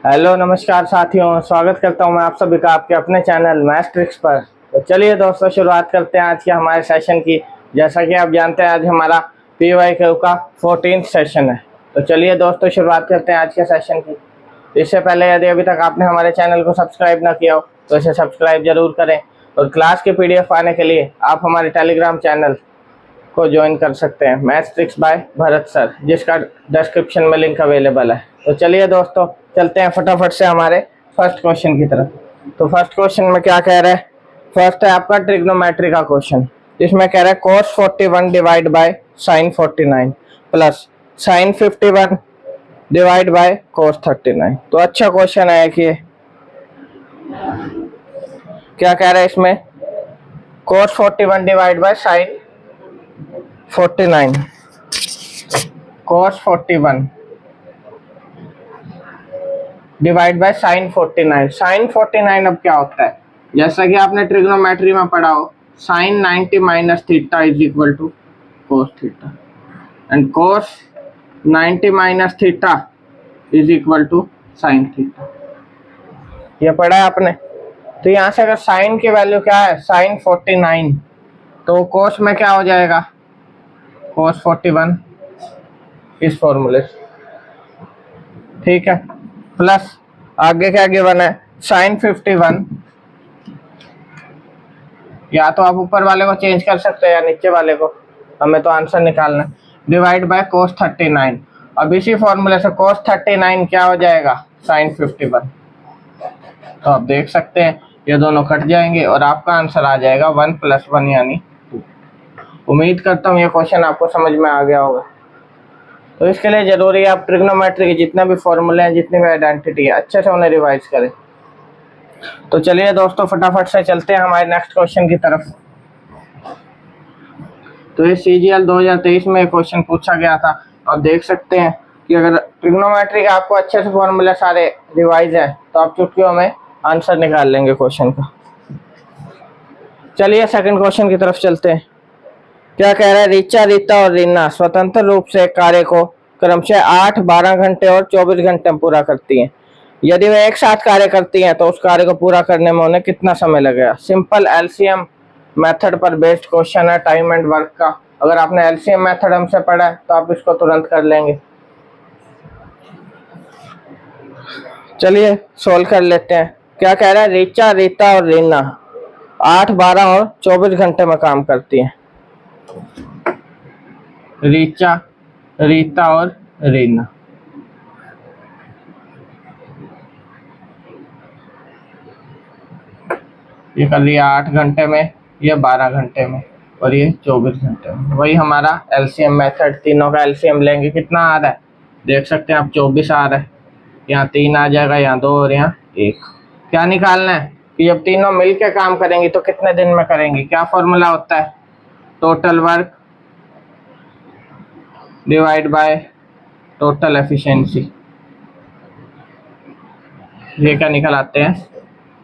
Hello नमस्कार साथियों, स्वागत करता हूं मैं आप सभी का आपके अपने चैनल मैथ्स ट्रिक्स पर। तो चलिए दोस्तों, शुरुआत करते हैं आज के हमारे सेशन की। जैसा कि आप जानते हैं, आज हमारा PYQ का 14th सेशन है। तो चलिए दोस्तों, शुरुआत करते हैं आज के सेशन की। इससे पहले यदि अभी तक आपने हमारे चैनल को सब्सक्राइब ना किया हो तो इसे सब्सक्राइब जरूर करें, और क्लास की PDF पाने के लिए आप हमारे टेलीग्राम चैनल को ज्वाइन कर सकते हैं, maths tricks bye Bharat sir, जिसका डिस्क्रिप्शन में लिंक अवेलेबल है। तो चलिए दोस्तों, चलते हैं फटाफट से हमारे फर्स्ट क्वेश्चन की तरफ। तो फर्स्ट क्वेश्चन में क्या कह रहा है? फर्स्ट है आपका ट्रिग्नोमेट्री का क्वेश्चन, जिसमें कह रहा है cos 41 divide by sin 49 plus sin 51 divide by cos 39। तो अच्छा क्वेश्चन है कि क्या कह रहा है इसमें? cos 41 divide by sin 49, cos 41 divide by sin 49। sin 49 अब क्या होता है? जैसा कि आपने ट्रिग्नोमेट्री में पढ़ा हो, sin 90 minus theta is equal to cos theta, and cos 90 minus theta is equal to sin theta. ये पढ़ा है आपने? तो यहाँ से अगर sin की वैल्यू क्या है, sin 49, तो cos में क्या हो जाएगा, cos 41 इस फॉर्मूले से, ठीक है। प्लस आगे क्या गिवन है, sin 51, या तो आप ऊपर वाले को चेंज कर सकते हैं या नीचे वाले को, हमें तो आंसर निकालना है, डिवाइड बाय cos 39। अब इसी फॉर्मूले से cos 39 क्या हो जाएगा, sin 51। तो आप देख सकते हैं ये दोनों कट जाएंगे और आपका आंसर आ जाएगा 1 + 1 यानी 2। उम्मीद करता हूँ ये क्वेश्चन आपको समझ में आ गया होगा। तो इसके लिए जरूरी है आप ट्रिग्नोमेट्री के जितने भी फॉर्मूले हैं, जितनी भी आइडेंटिटी है, अच्छे से उन्हें रिवाइज करें। तो चलिए दोस्तों, फटाफट से चलते हैं हमारे नेक्स्ट क्वेश्चन की तरफ। तो ये CGL 2023 में क्वेश्चन पूछा गया था। आप देख सकते हैं कि अगर ट्रिग्नोमेट्री के आपको अच्छे से फॉर्मूले सारे रिवाइज है तो आप चुटकियों में आंसर निकाल लेंगे क्वेश्चन का। चलिए सेकंड क्वेश्चन की तरफ चलते हैं। क्या कह रहा है? रीचा, रीता और रीना स्वतंत्र रूप से कार्य को क्रमशः 8, 12 घंटे और 24 घंटे में पूरा करती हैं। यदि वे एक साथ कार्य करती हैं तो उस कार्य को पूरा करने में उन्हें कितना समय लगेगा? सिंपल LCM मेथड पर बेस्ड क्वेश्चन है, टाइम एंड वर्क का। अगर आपने LCM मेथड हमसे पढ़ा है तो आप इसको तुरंत कर लेंगे। चलिए सोल्व कर लेते हैं। क्या कह रहा है? रीचा, रीता और रीना 8, 12 और 24 घंटे में काम करती हैं। रीचा, रीता और रीना, ये कर लिया 8 घंटे में, ये 12 घंटे में और ये 24 घंटे में। वही हमारा LCM मेथड, तीनों का LCM लेंगे, कितना आ रहा है देख सकते हैं आप, 24 आ रहा है। यहाँ 3 आ जाएगा, यहाँ 2 और यहाँ 1। क्या निकालना है कि जब तीनों मिलकर काम करेंगी तो कितने दिन में करेंगी? क्या फॉर्मूला होता है? Total work divide by total efficiency. ये क्या निकल आते हैं?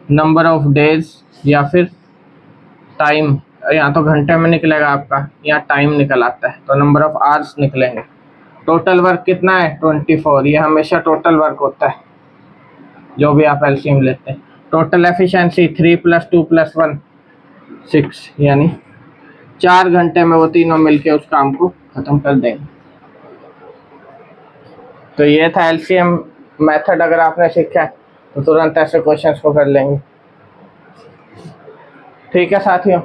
नंबर ऑफ डेज या फिर टाइम। यहाँ तो घंटे में निकलेगा आपका, यहाँ टाइम निकल आता है तो नंबर ऑफ आवर्स निकलेंगे। टोटल वर्क कितना है? 24। ये हमेशा टोटल वर्क होता है जो भी आप LCM लेते हैं। टोटल एफिशिएंसी 3 + 2 + 1 6, यानी 4 घंटे में वो तीनों मिलके उस काम को खत्म कर देंगे। तो ये था LCM मेथड। अगर आपने सीखा है तो तुरंत ऐसे क्वेश्चंस को कर लेंगे। ठीक है साथियों,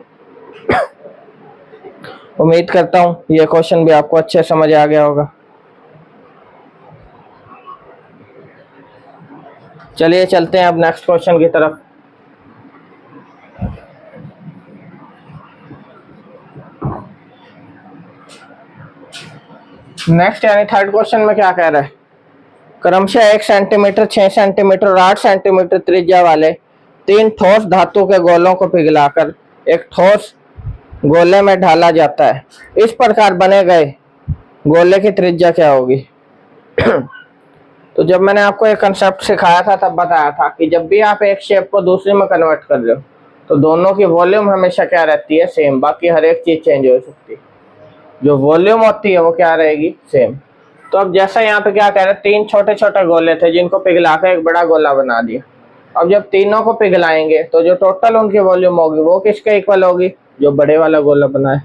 उम्मीद करता हूँ ये क्वेश्चन भी आपको अच्छे समझ आ गया होगा। चलिए चलते हैं अब नेक्स्ट क्वेश्चन की तरफ। नेक्स्ट यानी थर्ड क्वेश्चन में क्या कह रहा है? क्रमशः 1 सेंटीमीटर, 6 सेंटीमीटर और 8 सेंटीमीटर त्रिज्या वाले 3 ठोस धातु के गोलों को पिघलाकर एक ठोस गोले में ढाला जाता है। इस प्रकार बने गए गोले की त्रिज्या क्या होगी? तो जब मैंने आपको एक कंसेप्ट सिखाया था तब बताया था कि जब भी आप एक शेप को दूसरे में कन्वर्ट कर रहे हो तो दोनों की वॉल्यूम हमेशा क्या रहती है? सेम। बाकी हर एक चीज चेंज हो सकती है, जो वॉल्यूम होती है वो क्या रहेगी? सेम। तो अब जैसा यहाँ पे क्या कह रहे हैं, 3 छोटे छोटे गोले थे जिनको पिघला कर एक बड़ा गोला बना दिया। अब जब तीनों को पिघलाएंगे तो जो टोटल उनकी वॉल्यूम होगी वो किसके इक्वल होगी, जो बड़े वाला गोला बना है।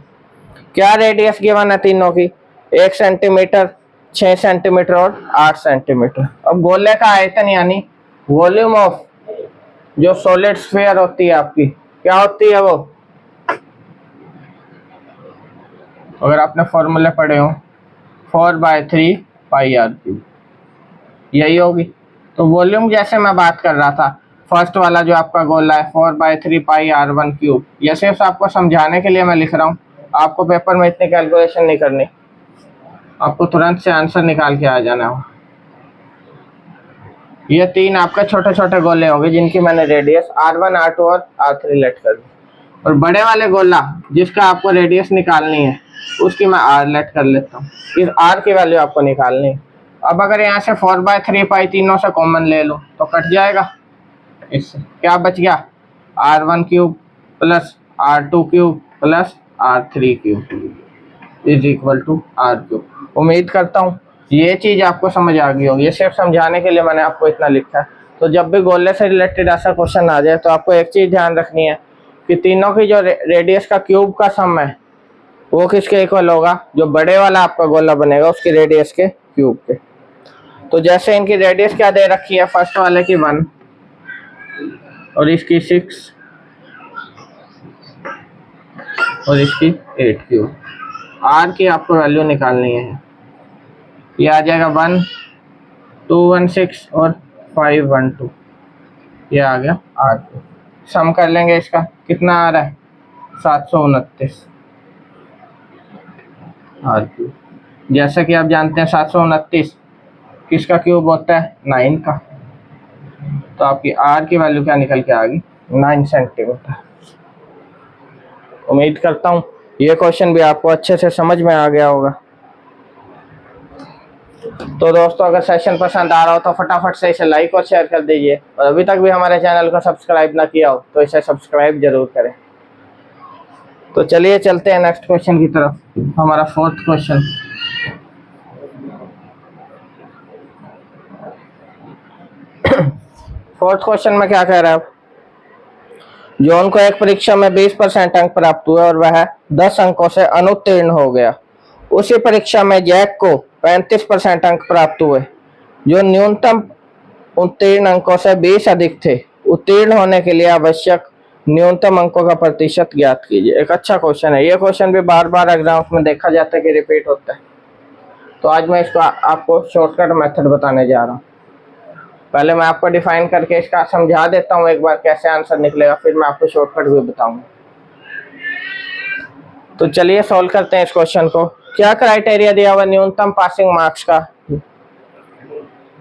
क्या रेडियस गिवन है तीनों की, 1 सेंटीमीटर, 6 सेंटीमीटर और 8 सेंटीमीटर। अब गोले का आयतन यानी वॉल्यूम ऑफ जो सॉलिड स्फीयर होती है आपकी, क्या होती है वो, अगर आपने फॉर्मूले पढ़े हो 4/3 पाई आर क्यूब, यही होगी। तो वॉल्यूम जैसे मैं बात कर रहा था, फर्स्ट वाला जो आपका गोला है 4/3 पाई r1 क्यूब, ये सिर्फ आपको समझाने के लिए मैं लिख रहा हूँ, आपको पेपर में इतनी कैलकुलेशन नहीं करनी, आपको तुरंत से आंसर निकाल के आ जाना हो। ये 3 आपके छोटे छोटे गोले होंगे जिनकी मैंने रेडियस r1, r2 और r3 लेट कर दी, और बड़े वाले गोला जिसका आपको रेडियस निकालनी है उसकी मैं r लेट कर लेता हूँ। इस r की वैल्यू आपको निकालनी है। अब अगर यहाँ से 4/3 पाई तीनों से कॉमन ले लो तो कट जाएगा, इससे क्या बच गया, r1 cube plus r2 cube plus r3 cube is equal to r cube. उम्मीद करता हूँ ये चीज़ आपको समझ आ गई होगी, ये सिर्फ समझाने के लिए मैंने आपको इतना लिखा है। तो जब भी गोले से रिलेटेड ऐसा क्वेश्चन आ जाए तो आपको एक चीज़ ध्यान रखनी है कि तीनों की जो रेडियस का क्यूब का सम है वो किसके इक्वल होगा, जो बड़े वाला आपका गोला बनेगा उसकी रेडियस के क्यूब के। तो जैसे इनकी रेडियस क्या दे रखी है, फर्स्ट वाले की 1 और इसकी 6 और इसकी 8 क्यूब। r की आपको वैल्यू निकालनी है, ये आ जाएगा 1 216 और 512, ये आ गया r क्यूब। सम कर लेंगे, इसका कितना आ रहा है 729 r क्यूब। जैसा कि आप जानते हैं 729 किसका क्यूब होता है, 9 का। तो आपकी r की वैल्यू क्या निकल के आ गई, 9 सेंटीमीटर। उम्मीद करता हूँ ये क्वेश्चन भी आपको अच्छे से समझ में आ गया होगा। तो दोस्तों अगर सेशन पसंद आ रहा हो तो फटाफट से इसे लाइक और शेयर कर दीजिए, और अभी तक भी हमारे चैनल को सब्सक्राइब ना किया हो तो इसे सब्सक्राइब जरूर करें। तो चलिए चलते हैं नेक्स्ट क्वेश्चन की तरफ, हमारा 4th क्वेश्चन। फोर्थ क्वेश्चन में क्या कह रहा है, जॉन को एक परीक्षा में 20% अंक प्राप्त हुए और वह 10 अंकों से अनुत्तीर्ण हो गया। उसी परीक्षा में जैक को 35% अंक प्राप्त हुए जो न्यूनतम उत्तीर्ण अंकों से 20 अधिक थे। उत्तीर्ण होने के लिए आवश्यक न्यूनतम अंकों का प्रतिशत ज्ञात कीजिए। एक अच्छा क्वेश्चन है, ये क्वेश्चन भी बार बार एग्जाम्स में देखा जाता है कि रिपीट होता है। तो आज मैं इसको आपको शॉर्टकट मेथड बताने जा रहा हूँ। पहले मैं आपको डिफाइन करके इसका समझा देता हूँ एक बार कैसे आंसर निकलेगा, फिर मैं आपको शॉर्टकट भी बताऊंगा। तो चलिए सॉल्व करते हैं इस क्वेश्चन को। क्या क्राइटेरिया दिया हुआ न्यूनतम पासिंग मार्क्स का,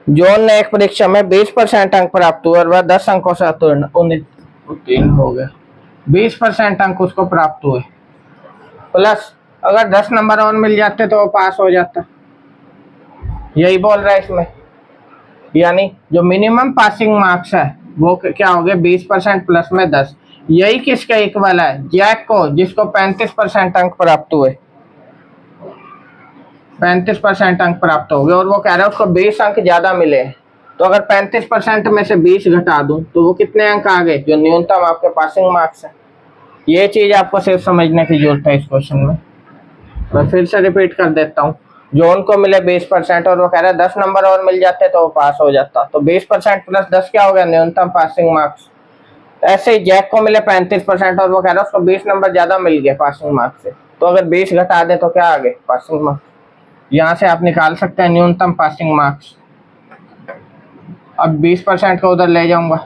जॉन ने एक परीक्षा में 20% अंक प्राप्त हुए और वह 10 अंकों से उत्तीर्ण हो गया। 20% अंक उसको प्राप्त हुए, प्लस अगर 10 नंबर और मिल जाते तो वो पास हो जाता, यही बोल रहा है इसमें। यानी जो मिनिमम पासिंग मार्क्स है वो क्या हो गए, 20% प्लस में 10। यही किसके इक्वल है, जैक को, जिसको 35% अंक प्राप्त हुए। 35% अंक प्राप्त हो गए और वो कह रहा है उसको 20 अंक ज्यादा मिले। तो अगर 35% में से 20 घटा दूं तो वो कितने अंक आ गए, जो न्यूनतम आपके पासिंग मार्क्स है। ये चीज आपको सिर्फ समझने की जरूरत है इस क्वेश्चन में। मैं फिर से रिपीट कर देता हूँ, जॉन को मिले 20% और वो कह रहा है 10 नंबर और मिल जाते तो वो पास हो जाता। तो 20% प्लस 10 क्या हो गया, न्यूनतम पासिंग मार्क्स। ऐसे ही जैक को मिले 35% और वो कह रहा है उसको 20 नंबर ज्यादा मिल गए पासिंग मार्क्स से। तो अगर 20 घटा दे तो क्या आ गए, पासिंग मार्क्स। यहाँ से आप निकाल सकते हैं न्यूनतम पासिंग मार्क्स। अब 20% को उधर ले जाऊंगा,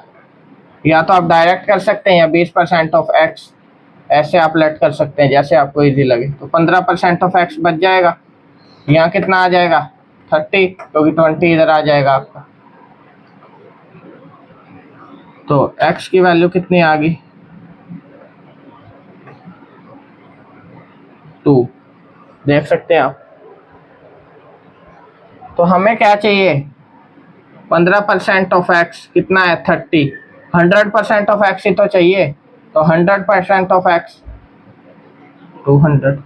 या तो आप डायरेक्ट कर सकते हैं या 20% ऑफ एक्स, ऐसे आप लेट कर सकते हैं जैसे आपको इजी लगे। तो 15% ऑफ एक्स बच जाएगा। यहाँ कितना आ जाएगा 30, क्योंकि 20 इधर आ जाएगा आपका। तो x की वैल्यू कितनी आ गई, 2, देख सकते हैं आप। तो हमें क्या चाहिए, 15% ऑफ x कितना है 30, 100% ऑफ x ही तो चाहिए। तो 100% ऑफ x 200,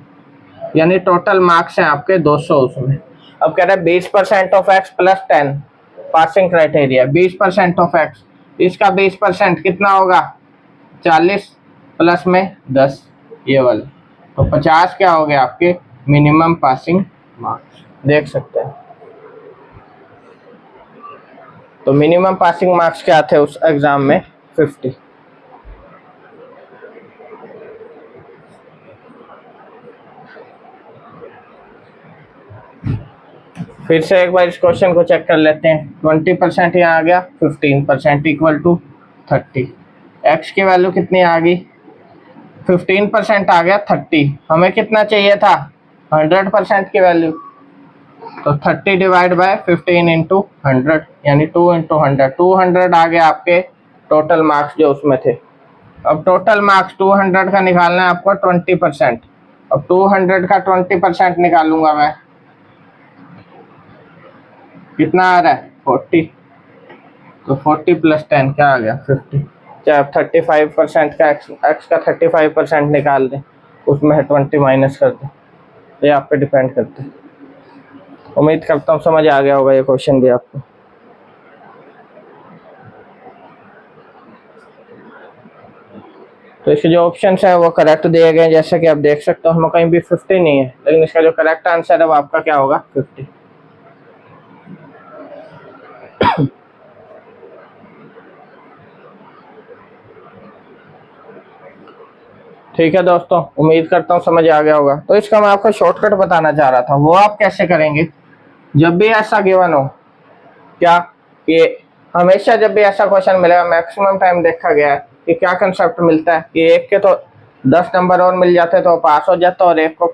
यानी टोटल मार्क्स हैं आपके 200 उसमें। अब कह रहा है 20% of x plus 10 passing criteria, 20% of x, इसका 20% कितना होगा 40 प्लस में 10 ये वाला, तो 50 क्या हो गया आपके मिनिमम पासिंग मार्क्स, देख सकते हैं। तो मिनिमम पासिंग मार्क्स क्या थे उस एग्जाम में 50। फिर से एक बार इस क्वेश्चन को चेक कर लेते हैं। 20% यहाँ आ गया, 15% इक्वल टू 30। एक्स की वैल्यू कितनी आ गई 15% आ गया 30, हमें कितना चाहिए था 100% की वैल्यू, तो 30 डिवाइड बाय 15 इंटू 100 यानी 2 इंटू 100, 200 आ गया आपके टोटल मार्क्स जो उसमें थे। अब टोटल मार्क्स 200 का निकालना है आपको 20%। अब 200 का 20% निकालूंगा मैं, कितना आ रहा है 40, तो 40 प्लस 10 क्या आ गया 50। चाहे आप 35% का एक्स का 35% निकाल दें, उसमें 20 माइनस कर दें, ये आप पे डिपेंड करते हैं। उम्मीद करता हूँ समझ आ गया होगा ये क्वेश्चन भी आपको। तो इसके जो ऑप्शंस हैं वो करेक्ट दिए गए हैं, जैसे कि आप देख सकते हो हमें कहीं भी 50 नहीं है, लेकिन इसका जो करेक्ट आंसर है वो आपका क्या होगा 50। ठीक है दोस्तों, उम्मीद करता हूँ समझ आ गया होगा। तो इसका मैं आपको शॉर्टकट बताना चाह रहा था, वो आप कैसे करेंगे। जब भी ऐसा गिवन हो क्या कि हमेशा जब भी ऐसा क्वेश्चन मिलेगा, मैक्सिमम टाइम देखा गया है कि क्या कंसेप्ट मिलता है कि एक के तो 10 नंबर और मिल जाते तो पास हो जाता, और एक को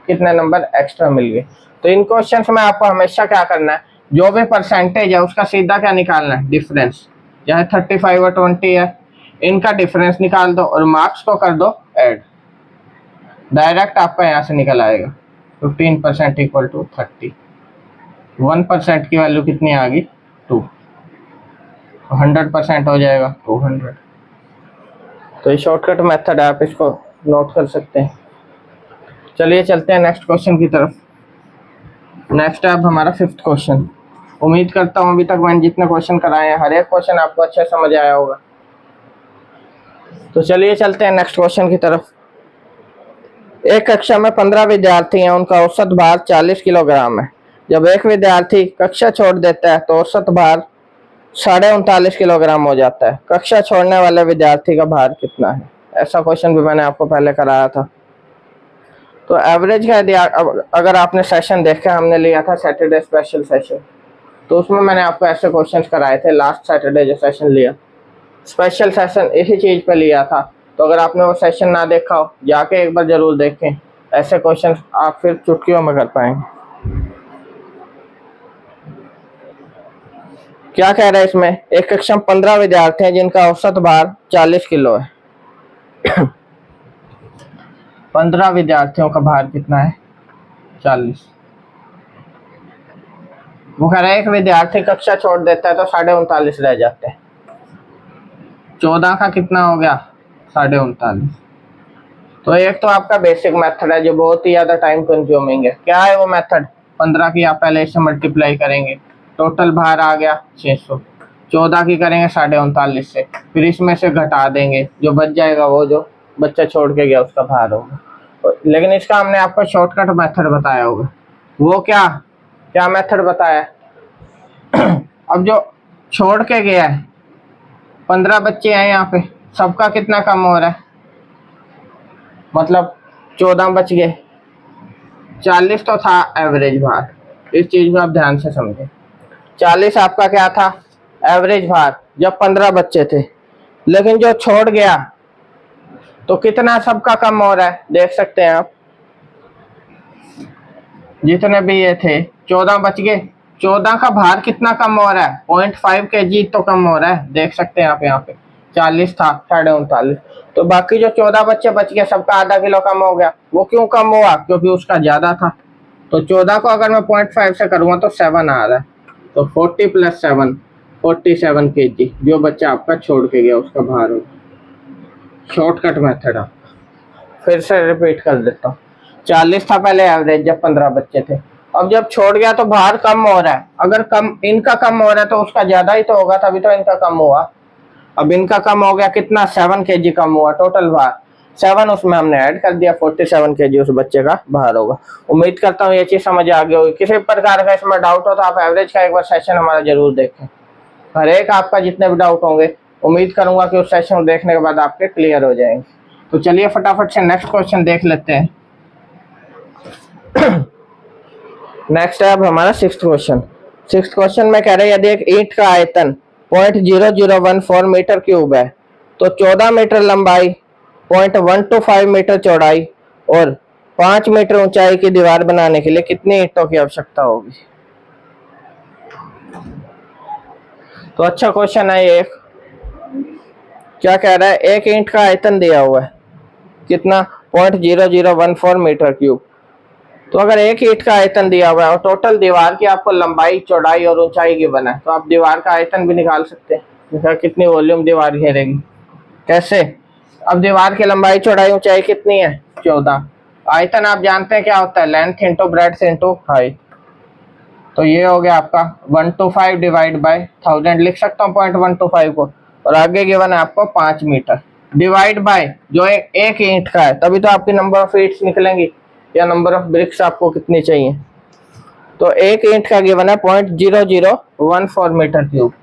कितने नंबर एक्स्ट्रा मिल गए। तो इन क्वेश्चंस में आपको हमेशा क्या करना है, जो भी परसेंटेज है उसका सीधा क्या निकालना है डिफरेंस, चाहे 35 और 20 है, इनका डिफरेंस निकाल दो और मार्क्स को कर दो ऐड, डायरेक्ट आपका यहाँ से निकल आएगा 15% इक्वल टू 30। 1% की वैल्यू कितनी आ गई 2, 100% हो जाएगा 200। तो ये शॉर्टकट मेथड है, आप इसको नोट कर सकते हैं। चलिए चलते हैं नेक्स्ट क्वेश्चन की तरफ। नेक्स्ट है अब हमारा 5th क्वेश्चन। उम्मीद करता हूँ अभी तक मैंने जितने क्वेश्चन कराए हैं हर एक क्वेश्चन आपको अच्छे समझ आया होगा। तो चलिए चलते हैं नेक्स्ट क्वेश्चन की तरफ। एक कक्षा में 15 विद्यार्थी हैं, उनका औसत भार 40 किलोग्राम है। जब एक विद्यार्थी कक्षा छोड़ देता है तो औसत भार 39.5 किलोग्राम हो जाता है। कक्षा छोड़ने वाले विद्यार्थी का भार कितना है। ऐसा क्वेश्चन भी मैंने आपको पहले कराया था। तो एवरेज का यदि अगर आपने सेशन देखा, हमने लिया था सैटरडे स्पेशल सेशन, तो उसमें मैंने आपको ऐसे क्वेश्चंस कराए थे। लास्ट सैटरडे जो सेशन लिया स्पेशल सेशन इसी चीज़ पे लिया था। तो अगर आपने वो सेशन ना देखा हो जाके एक बार जरूर देखें, ऐसे क्वेश्चंस आप फिर चुटकियों में कर पाएंगे। क्या कह रहा है इसमें, एक कक्षा में 15 विद्यार्थी हैं जिनका औसत भार 40 किलो है। 15 विद्यार्थियों का भार कितना है 40। वो कह रहा है एक विद्यार्थी कक्षा छोड़ देता है तो 39.5 रह जाते हैं। 14 का कितना हो गया 39.5। तो एक तो आपका बेसिक मेथड है जो बहुत ही ज्यादा टाइम कंज्यूमिंग है। क्या है वो मेथड, 15 की आप पहले इससे मल्टीप्लाई करेंगे, टोटल भार आ गया 600। 14 की करेंगे 39.5 से, फिर इसमें से घटा देंगे, जो बच जाएगा वो जो बच्चा छोड़ के गया उसका भार होगा। लेकिन इसका हमने आपको शॉर्टकट मेथड बताया होगा। वो क्या क्या मेथड बताया अब जो छोड़ के गया है 15 बच्चे हैं यहाँ पे, सबका कितना कम हो रहा है, मतलब 14 बच गए, 40 तो था एवरेज भार। इस चीज को आप ध्यान से समझें। 40 आपका क्या था एवरेज भार जब 15 बच्चे थे, लेकिन जो छोड़ गया तो कितना सबका कम हो रहा है, देख सकते हैं आप। जितने भी ये थे 14 बच गए, 14 का भार कितना कम हो रहा है 0.5 kg तो कम हो रहा है, देख सकते हैं आप यहाँ पे। 40 था 39.5, तो बाकी जो 14 बच्चे बच गए सबका आधा किलो कम हो गया। वो क्यों कम हुआ, क्योंकि उसका ज्यादा था। तो 14 को अगर मैं 0.5 से करूँगा तो 7 आ रहा है, तो 40 + 7 47 kg जो बच्चा आपका छोड़ के गया उसका भार होगा। शॉर्टकट मेथड आप फिर से रिपीट कर देता हूँ। 40 था पहले एवरेज जब 15 बच्चे थे, अब जब छोड़ गया तो भार कम हो रहा है, अगर कम इनका कम हो रहा है तो उसका ज्यादा ही तो होगा, तभी तो इनका कम हुआ। अब इनका कम हो गया, कितना 7 kg कम हुआ टोटल भार, 7 उसमें हमने ऐड कर दिया, 47 kg उस बच्चे का भार होगा। उम्मीद करता हूँ ये चीज समझ आ गई होगी। किसी प्रकार का इसमें डाउट हो तो आप एवरेज का एक बार सेशन हमारा जरूर देखें। हर एक आपका जितने भी डाउट होंगे उम्मीद करूंगा कि उस सेशन को देखने के बाद आपके क्लियर हो जाएंगे। तो चलिए फटाफट से नेक्स्ट क्वेश्चन देख लेते हैं। नेक्स्ट है अब हमारा सिक्स्थ क्वेश्चन में कह रहे हैं यदि एक ईंट का आयतन 0.0014 मीटर क्यूब है तो 14 मीटर लंबाई, 0.125 मीटर चौड़ाई और 5 मीटर ऊंचाई की दीवार बनाने के लिए कितनी ईंटों की आवश्यकता होगी। तो अच्छा क्वेश्चन है ये। क्या कह रहा है, एक ईंट का आयतन दिया हुआ है कितना, 0.0014 मीटर क्यूब। तो अगर एक ईंट का आयतन दिया हुआ है और टोटल दीवार की आपको लंबाई, चौड़ाई और ऊंचाई की बना है, तो आप दीवार का आयतन भी निकाल सकते हैं, कितनी वॉल्यूम दीवार घेरेगी। कैसे, अब दीवार की लंबाई, चौड़ाई, ऊंचाई कितनी है, 14। आयतन आप जानते हैं क्या होता है, length into breadth into height. तो ये हो गया आपका 125 डिवाइड बाय 1000 लिख सकता हूँ 0.125 को, और आगे गिवन है आपको 5 मीटर डिवाइड बाय जो एक ईंट का है, तभी तो आपकी नंबर ऑफ ईंट्स निकलेंगी या नंबर ऑफ ब्रिक्स आपको कितनी चाहिए। तो एक ईंट का गिवन है 0.0014 मीटर क्यूब,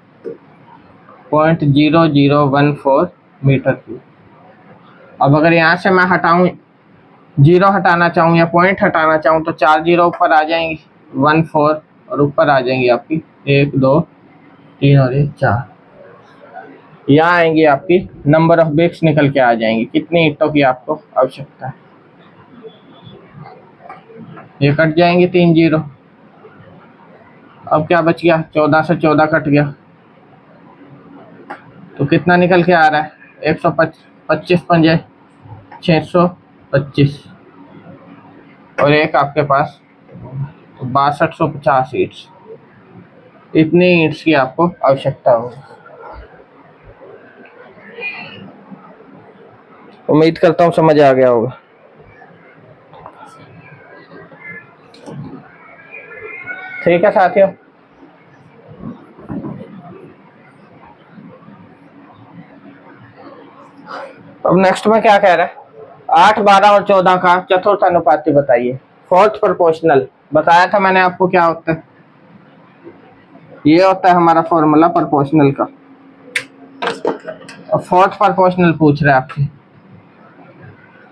0.0014 मीटर क्यूब। अब अगर यहाँ से मैं हटाऊं, जीरो हटाना चाहूँ या पॉइंट हटाना चाहूँ तो 4 जीरो ऊपर आ जाएंगी, 14 और ऊपर आ जाएंगी आपकी 1 2 3 और 1 4। यहाँ आएंगी आपकी नंबर ऑफ ब्रिक्स निकल के आ जाएंगी, कितनी ईंटों की आपको आवश्यकता है। ये कट जाएंगे 3 जीरो। अब क्या बच गया, 14 से 14 कट गया तो कितना निकल के आ रहा है, 125 पंजे 625 और एक आपके पास 6250 ईंट्स। इतनी ईंट्स की आपको आवश्यकता होगी। उम्मीद करता हूँ समझ आ गया होगा। ठीक है साथियों, अब नेक्स्ट में क्या कह रहा है, 8, 12 और 14 का चतुर्थ अनुपाती बताइए। फोर्थ प्रोपोर्शनल बताया था मैंने आपको क्या होता है, ये होता है हमारा फॉर्मूला प्रोपोर्शनल का। और फोर्थ प्रोपोर्शनल पूछ रहा है आपसे,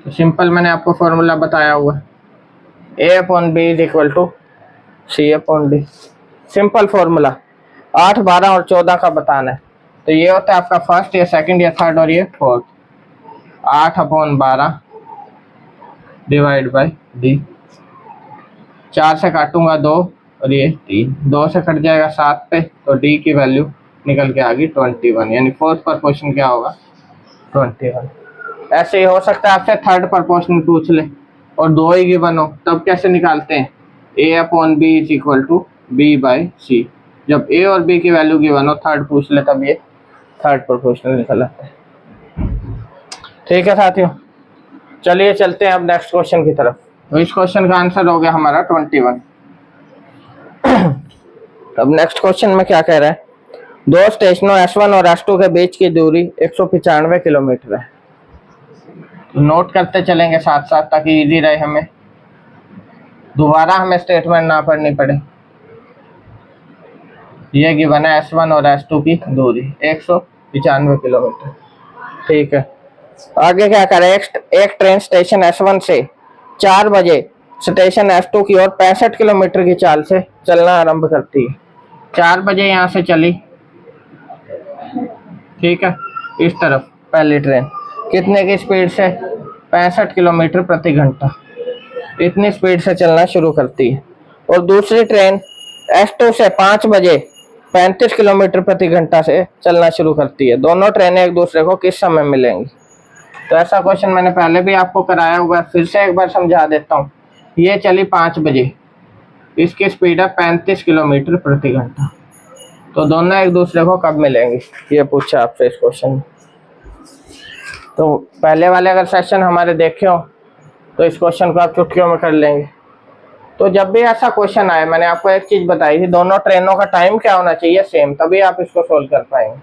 तो सिंपल मैंने आपको फॉर्मूला बताया हुआ है, A/B is equal to C/D। Simple formula 8, 12 और 14 का बताना है। तो ये होता है आपका फर्स्ट, या सेकंड, या थर्ड और ये फोर्थ। 8/12 divide by D। 4 से काटूंगा 2 और ये 3, 2 से कट जाएगा 7 पे, तो D की वैल्यू निकल के आ गई 21, यानी फोर्थ प्रोपोर्शन क्या होगा 21। ऐसे ही हो सकता है आपसे थर्ड प्रोपोर्शन पूछ ले और 2 ही गिवन हो, तब कैसे निकालते हैं, A/B is equal to B/C। जब A और B की वैल्यू गिवन हो, थर्ड पूछ ले, तब ये थर्ड प्रोपोर्शनल निकल आता है। ठीक है साथियों, चलिए चलते हैं अब नेक्स्ट क्वेश्चन की तरफ। तो इस क्वेश्चन का आंसर हो गया हमारा 21। अब नेक्स्ट क्वेश्चन में क्या कह रहा है, 2 स्टेशनों S1 और S2 के बीच की दूरी 195 किलोमीटर है। तो नोट करते चलेंगे साथ साथ ताकि इजी रहे, हमें दोबारा हमें स्टेटमेंट ना पढ़नी पड़े। ये गिवन है S1 और S2 की दूरी 195 किलोमीटर। ठीक है, आगे क्या करें, एक ट्रेन स्टेशन S1 से 4 बजे स्टेशन S2 की ओर 65 किलोमीटर की चाल से चलना आरंभ करती है। 4 बजे यहाँ से चली, ठीक है, इस तरफ पहली ट्रेन कितने की स्पीड से, 65 किलोमीटर प्रति घंटा, इतनी स्पीड से चलना शुरू करती है। और दूसरी ट्रेन S2 से 5 बजे 35 किलोमीटर प्रति घंटा से चलना शुरू करती है। दोनों ट्रेनें एक दूसरे को किस समय मिलेंगी। तो ऐसा क्वेश्चन मैंने पहले भी आपको कराया हुआ है, फिर से एक बार समझा देता हूँ। ये चली 5 बजे, इसकी स्पीड है 35 किलोमीटर प्रति घंटा, तो दोनों एक दूसरे को कब मिलेंगे, ये पूछा आपसे इस क्वेश्चन में। तो पहले वाले अगर सेशन हमारे देखे हो तो इस क्वेश्चन को आप चुटकियों में कर लेंगे। तो जब भी ऐसा क्वेश्चन आए, मैंने आपको एक चीज बताई थी, दोनों ट्रेनों का टाइम क्या होना चाहिए, सेम, तभी आप इसको सोल्व कर पाएंगे।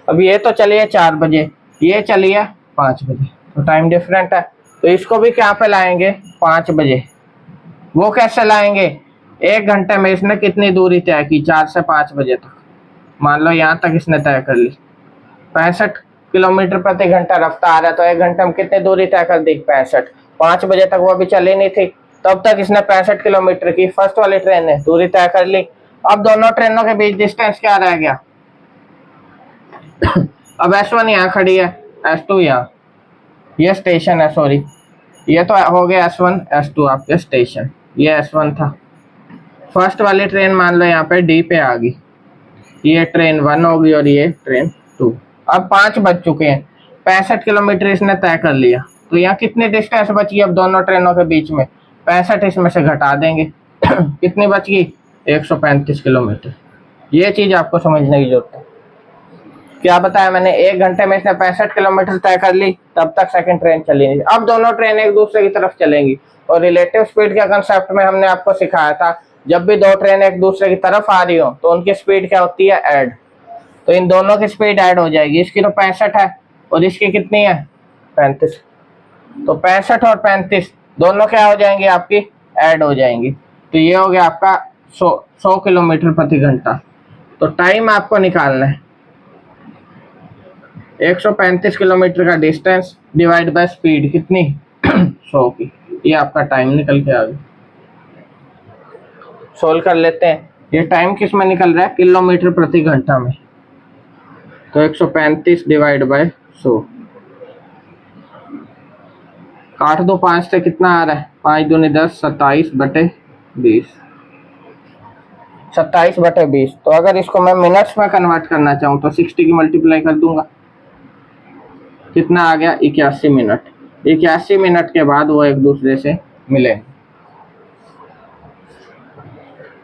अब ये तो चलिए 4 बजे, ये चलिए 5 बजे, तो टाइम डिफरेंट है, तो इसको भी क्या पे लाएंगे, 5 बजे। वो कैसे लाएंगे, 1 घंटे में इसने कितनी दूरी तय की, 4 से 5 बजे तक, मान लो यहाँ तक इसने तय कर ली, 65 किलोमीटर प्रति घंटा रफ्तार है, तो 1 घंटे में कितनी दूरी तय कर दी, 65। 5 बजे तक वो अभी चली नहीं थी, तब तक इसने 65 किलोमीटर की फर्स्ट वाली ट्रेन ने दूरी तय कर ली। अब दोनों ट्रेनों के बीच डिस्टेंस क्या रह गया, अब S1 यहाँ खड़ी है, S2 यहाँ, ये स्टेशन है, सॉरी ये तो हो गया S1 S2 आपके स्टेशन, ये S1 था। फर्स्ट वाली ट्रेन मान लो यहाँ पे D पे आ गई, ये ट्रेन 1 होगी और ये ट्रेन 2। अब 5 बज चुके हैं, 65 किलोमीटर इसने तय कर लिया, तो यहाँ कितनी डिस्टेंस बची अब दोनों ट्रेनों के बीच में, 65 इसमें से घटा देंगे कितनी बच गई, 135 किलोमीटर। ये चीज आपको समझने की जरूरत है। क्या बताया मैंने, 1 घंटे में इसने 65 किलोमीटर तय कर ली, तब तक सेकंड ट्रेन चली नहीं। अब दोनों ट्रेन एक दूसरे की तरफ चलेंगी, और रिलेटिव स्पीड के कंसेप्ट में हमने आपको सिखाया था, जब भी दो ट्रेन एक दूसरे की तरफ आ रही हो तो उनकी स्पीड क्या होती है, ऐड। तो इन दोनों की स्पीड ऐड हो जाएगी, इसकी तो 65 है और इसकी कितनी है, 35। तो 65 और 35 दोनों क्या हो जाएंगी, आपकी ऐड हो जाएंगी, तो ये हो गया आपका 100 किलोमीटर प्रति घंटा। तो टाइम आपको निकालना है, 135 किलोमीटर का डिस्टेंस डिवाइड बाय स्पीड कितनी 100 की, ये आपका टाइम निकल के आ गया। सोल्व कर लेते हैं, ये टाइम किस में निकल रहा है, किलोमीटर प्रति घंटा में, तो 135 डिवाइड बाय 100, काट दो 5 से, कितना आ रहा है, 5 दूनी 10, 27/20, 27/20। तो अगर इसको मैं मिनट्स में कन्वर्ट करना चाहूँ तो 60 की मल्टीप्लाई कर दूंगा, कितना आ गया, 81 मिनट। 81 मिनट के बाद वो एक दूसरे से मिले।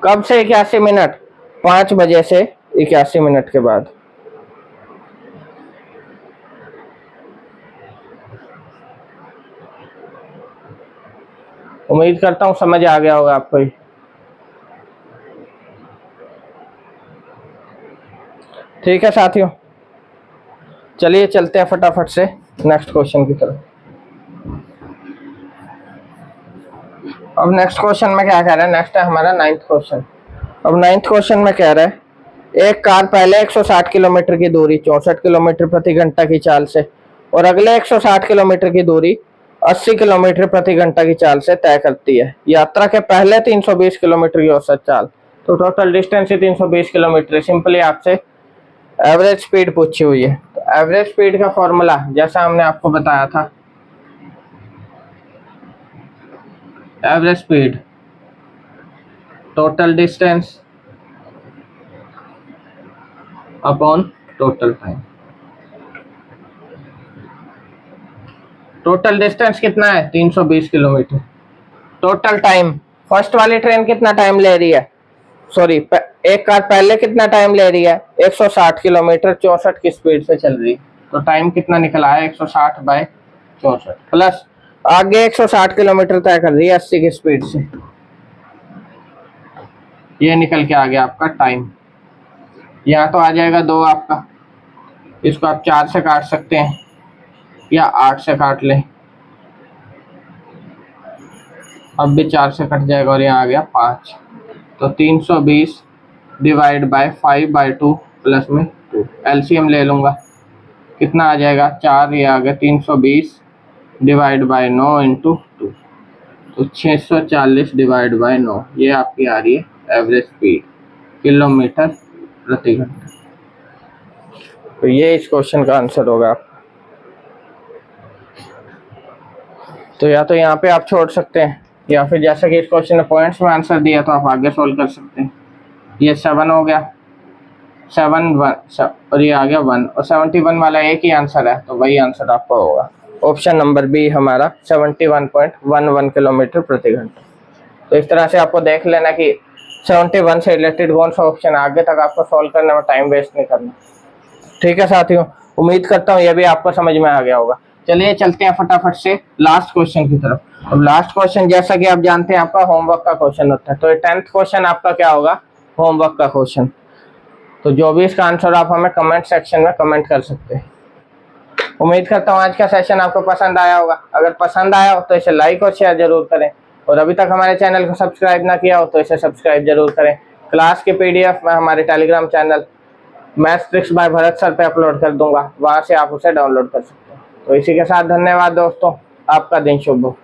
कब से 81 मिनट, 5 बजे से 81 मिनट के बाद। उम्मीद करता हूं समझ आ गया होगा आपको। ठीक है साथियों, चलिए चलते हैं फटाफट से नेक्स्ट क्वेश्चन की तरफ। अब नेक्स्ट क्वेश्चन में क्या कह रहा है, नेक्स्ट है हमारा 9th क्वेश्चन। अब 9th क्वेश्चन में कह रहा है, एक कार पहले 160 किलोमीटर की दूरी 64 किलोमीटर प्रति घंटा की चाल से और अगले 160 किलोमीटर की दूरी 80 किलोमीटर प्रति घंटा की चाल से तय करती है। यात्रा के पहले 320 किलोमीटर की औसत चाल, तो टोटल डिस्टेंस ही 320 किलोमीटर। सिंपली आपसे एवरेज स्पीड पूछी हुई है, तो एवरेज स्पीड का फॉर्मूला जैसा हमने आपको बताया था, average speed total distance upon total time. Total distance कितना है, 320 किलोमीटर। टोटल टाइम, फर्स्ट वाली ट्रेन कितना टाइम ले रही है, सॉरी एक कार पहले कितना टाइम ले रही है, 160 किलोमीटर 64 की स्पीड से चल रही है, तो टाइम कितना निकला है, 160/64 प्लस आगे 160 किलोमीटर तय कर रही है 80 की स्पीड से, ये निकल के आ गया आपका टाइम। यहाँ तो आ जाएगा 2 आपका, इसको आप 4 से काट सकते हैं या 8 से काट लें, अब भी 4 से कट जाएगा और यहाँ आ गया 5, तो 320 डिवाइड बाय 5/2 प्लस में 2, एलसीएम ले लूँगा, कितना आ जाएगा 4, ये आ गया 320 डिवाइड बाय 9 इंटू 2, तो 640 डिवाइड बाय 9, ये आपकी आ रही है एवरेज स्पीड किलोमीटर प्रति घंटा। तो ये इस क्वेश्चन का आंसर होगा आपका। तो या तो यहाँ पे आप छोड़ सकते हैं, या फिर जैसा कि इस क्वेश्चन ने पॉइंट्स में आंसर दिया तो आप आगे सोल्व कर सकते हैं। ये 7 हो गया, 7 1 और ये आ गया 1, और 71 वाला एक ही आंसर है, तो वही आंसर आपका होगा ऑप्शन नंबर बी हमारा 71.11 किलोमीटर प्रति घंटा। तो इस तरह से आपको देख लेना कि 71 से रिलेटेड कौन सा ऑप्शन, आगे तक आपको सोल्व करने में टाइम वेस्ट नहीं करना। ठीक है साथियों, उम्मीद करता हूँ ये भी आपको समझ में आ गया होगा। चलिए चलते हैं फटाफट से लास्ट क्वेश्चन की तरफ। अब लास्ट क्वेश्चन, जैसा कि आप जानते हैं आपका होमवर्क का क्वेश्चन होता है, तो ये 10th क्वेश्चन आपका क्या होगा, होमवर्क का क्वेश्चन। तो जो भी इसका आंसर आप हमें कमेंट सेक्शन में कमेंट कर सकते हैं। उम्मीद करता हूँ आज का सेशन आपको पसंद आया होगा। अगर पसंद आया हो तो इसे लाइक और शेयर जरूर करें, और अभी तक हमारे चैनल को सब्सक्राइब ना किया हो तो इसे सब्सक्राइब जरूर करें। क्लास के PDF मैं हमारे Telegram channel maths tricks bye Bharat sir पे अपलोड कर दूंगा, वहां से आप उसे डाउनलोड कर सकते हैं। तो इसी के साथ धन्यवाद दोस्तों, आपका दिन शुभ हो।